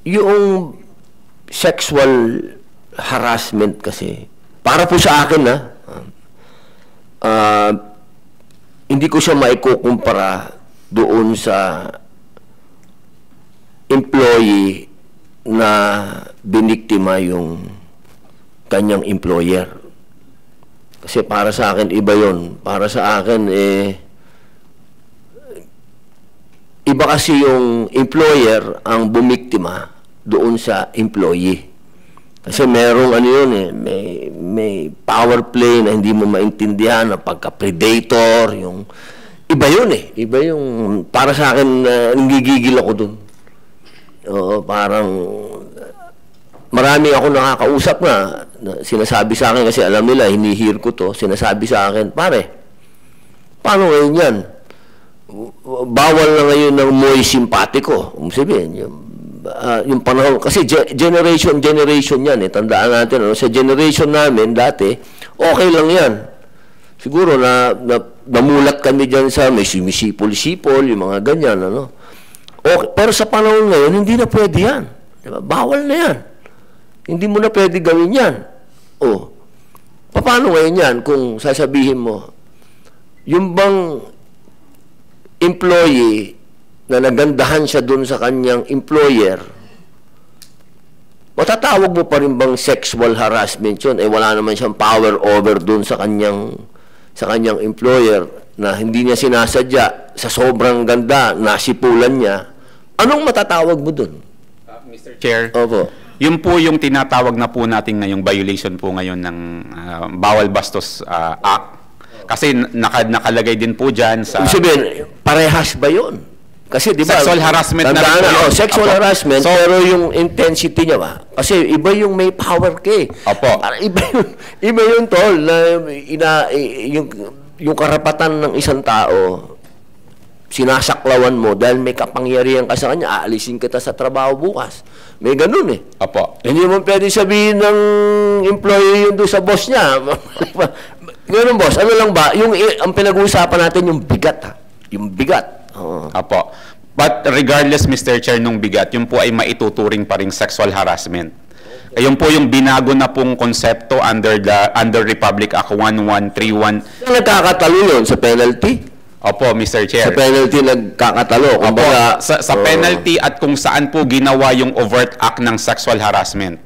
yung sexual harassment kasi, para po sa akin, hindi ko siya maikukumpara doon sa employee na biniktima yung kanyang employer. Kasi para sa akin, iba yon. Para sa akin, iba kasi yung employer ang bumiktima doon sa employee. Kasi merong ano yun may power play na hindi mo maintindihan, na pagka-predator, yung iba yun Iba yung, para sa akin, nanggigigil ako doon. Oo, parang marami ako nakakausap na sinasabi sa akin, kasi alam nila, hinihir ko to, sinasabi sa akin, pare, paano ngayon yan? Bawal na ngayon ng muy simpatiko. Sabihin, yung panahon, kasi generation yan tandaan natin, sa generation namin dati, okay lang yan. Siguro namulat kami dyan sa may sumisipol-sipol, yung mga ganyan, okay. Pero sa panahon ngayon, hindi na pwede yan. Diba? Bawal na yan. Hindi mo na pwede gawin yan. Paano ngayon yan kung sasabihin mo, yung bang employee na nagandahan siya dun sa kanyang employer, matatawag mo pa rin bang sexual harassment yun? Wala naman siyang power over dun sa kanyang employer na hindi niya sinasadya, sa sobrang ganda, nasipulan niya. Anong matatawag mo dun? Mr. Chair, Opo. yun po yung tinatawag na po natin ngayong violation po ngayon ng Bawal Bastos Act. Kasi nakalagay din po dyan sa... Sabihin, parehas ba yun? Kasi di ba, sexual harassment na rin po yun. Sexual harassment, pero yung intensity niya ba? Kasi iba yung may power ka Opo. Iba yun, tol, na yung karapatan ng isang tao, sinasaklawan mo dahil may kapangyarihan ka sa kanya, aalisin kita sa trabaho bukas. May ganun Opo. Hindi mo pwede sabihin ng employee yun doon sa boss niya. Ganun, boss. Ano lang ba? Ang pinag-uusapan natin yung bigat, Yung bigat. Opo. But regardless, Mr. Chair, nung bigat, yun po ay maituturing pa rin sexual harassment. Yun po yung binago na pong konsepto under Republic Act 1131. Saan nagkakatalo yun? Sa penalty? Opo, Mr. Chair. Sa penalty nagkakatalo. Opo, sa penalty at kung saan po ginawa yung overt act ng sexual harassment.